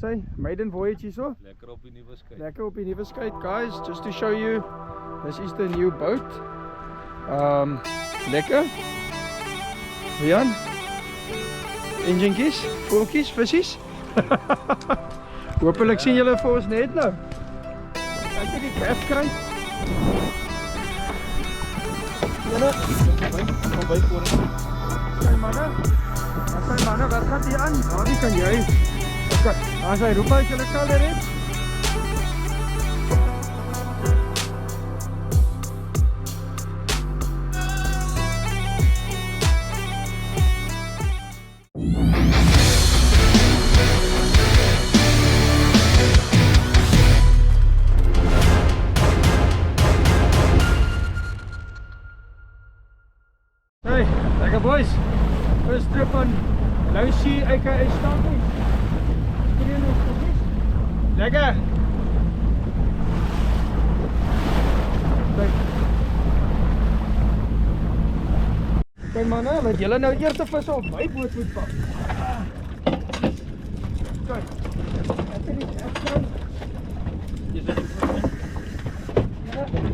say? Maiden voyage hier so. Lekker op die nuwe skei. Lekker op die nuwe skei, guys. Just to show you, this is the new boat. Lekker. Jan. Enjinkies, voeltjies, visies. Hopelijk sien julle vir ons net nou. Kijk jy die gaff kry. Julle, Kom by voor. sy manne. Sy manne, wat gaat hier aan? Waar kan jy? Okay, daar is hy, roep uit julle kalder het. Hey, lekker boys. First trip on Lousie aka Stampie. Lekker. Kijk manne, laat julle nou eers te visse op my boot moet pak. Kijk, ek het die afstand.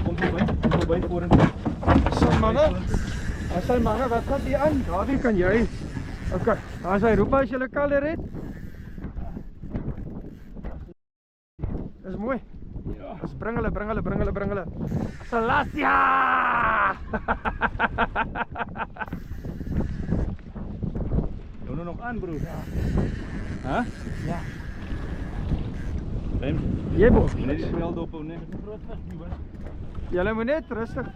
Kom by voor. Sy manne, wat gaat die aan? Daardie kan jy. Ok, daar is hy, roep as julle kalder het. Dis mooi. Dis bring hulle. Salasia! Doe nou nog aan, broer. Ja. Ja. Rem. Jy bof. Net die speld op ou net. Groot vis nie, hoor. Julle moet net rustig.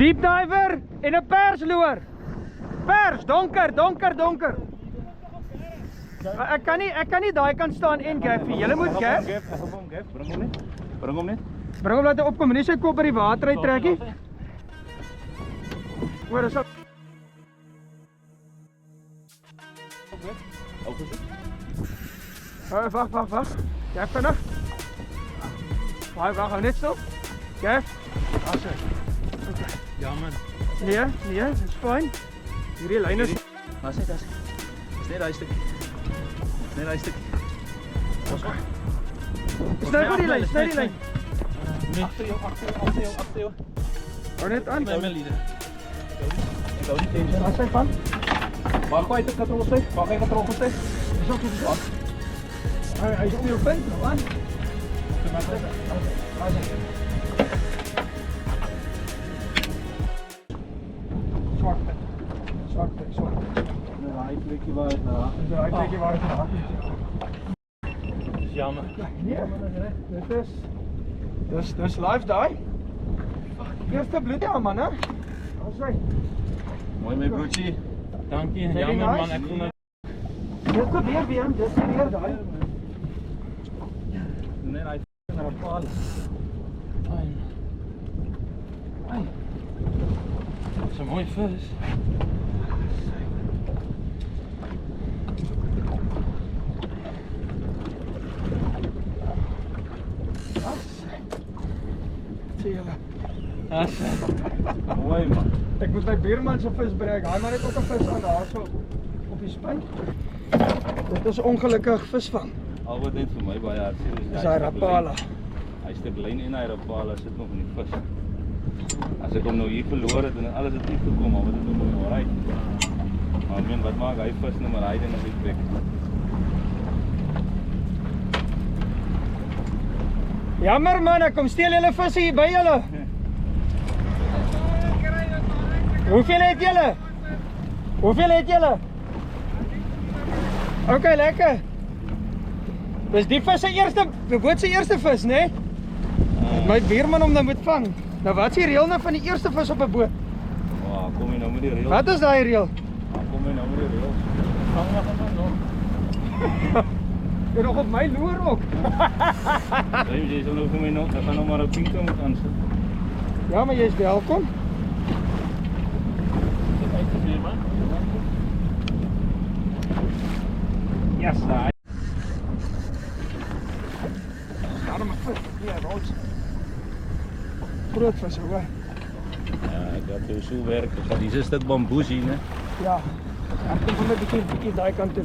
Deep diver en 'n persloer. Pers, donker. Ek kan nie daai kan staan en gaffie. Julle moet gaff. Bring hom net. Bring hom laat hy opkom, nie sy kop by die water uit trekkie. Hoor, is op. Wag. Gaff vinnig. Wag, net so. Gaff. As hy. Ja man. Nee, it's fine. Hierdie lyn is Maar sê dit. Dis net daai stukkie. okay. Sny die lyn. Agter jou. Hou net aan. My lider. Ek hou die tension. As hy van. Waar kwai dit katrol sê? Waar hy katrol sê? Dis ook goed. Hy is op jou punt nou aan. Swart. Daai plekkie waar dit raak. Daai plekkie waar dit raak. Dis jammer. Nee, dis live daai. Eerste bloed ja man, hè. Ons hy. Mooi my broertjie. Dankie. Very Jammer nice. man, ek kon Dis weer daai. net daai na 'n paal. Fyn. Ai. Dis 'n mooi vis. Sien julle. Mooi man. Ek moet my buurman se vis breek. Hy maar net ook 'n vis aan daarso op die spyn. Dit is ongelukkig visvang. Al wat net vir my baie hartseer is. Dis daai rapala. Hy stuk lyn en hy rapala sit nog in die vis. As ek hom nou hier verloor het en alles het nie gekom, maar wat het nog alright. Maar men wat maak hy vis nou maar hy ding as hy trek. Jammer man, ek kom steel julle visse hier by julle. Hoeveel het julle? Okay, lekker. Dis die vis se eerste, die boot se eerste vis, né? My buurman hom nou moet vang. Nou wat is die reël nou van die eerste vis op 'n boot? Wow, kom jy nou met die reël? Wat is daai reël? Kom jy nou met die reël? Vang maar van nog. Jy nog op my loer ook. Jy sal nou vir my nog, ek gaan nou maar op pinke moet aansit. Ja, maar jy is welkom. Yes, daai. Ja, rood. Groot vis hoor. Ja, ek Ja, toe so werk. Dit is 'n stuk bamboes hier, né? Ja. Ek kom van 'n bietjie daai kant toe.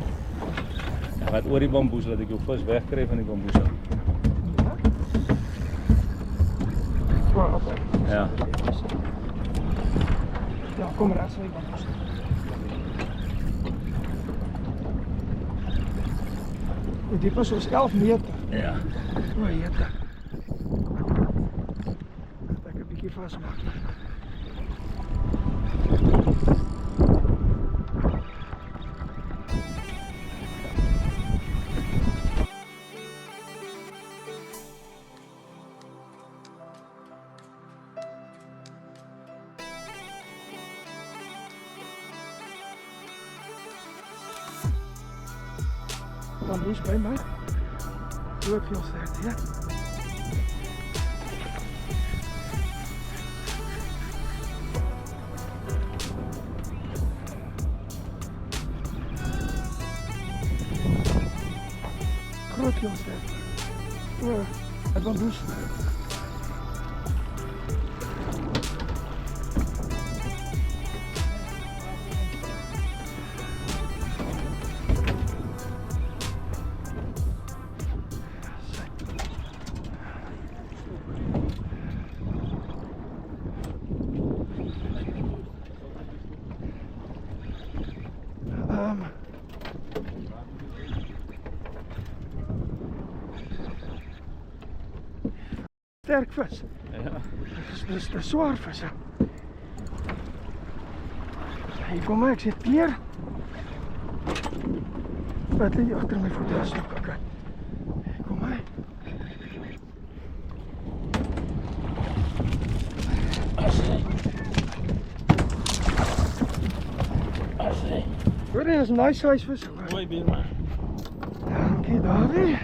Ja, wat oor die bamboes laat ek jou vis wegkry van die bamboes af. Oh, okay. Ja. Ja, kom regs van die bamboes. Die diep is soos 11 meter. Ja. O, jette. Dat ek 'n bietjie vasmaak. Bamboes by my. Doe veel sterkte, ja. Groot veel sterkte. Oh, het bamboes. Sterk vis. Ja. Dit is 'n swaar vis. Hè. Hier kom ek sê teer. Wat lê agter my voete as ek kyk. Kom maar. Hoor jy, dis 'n nice size vis. Mooi beer man. Dankie, Dawie.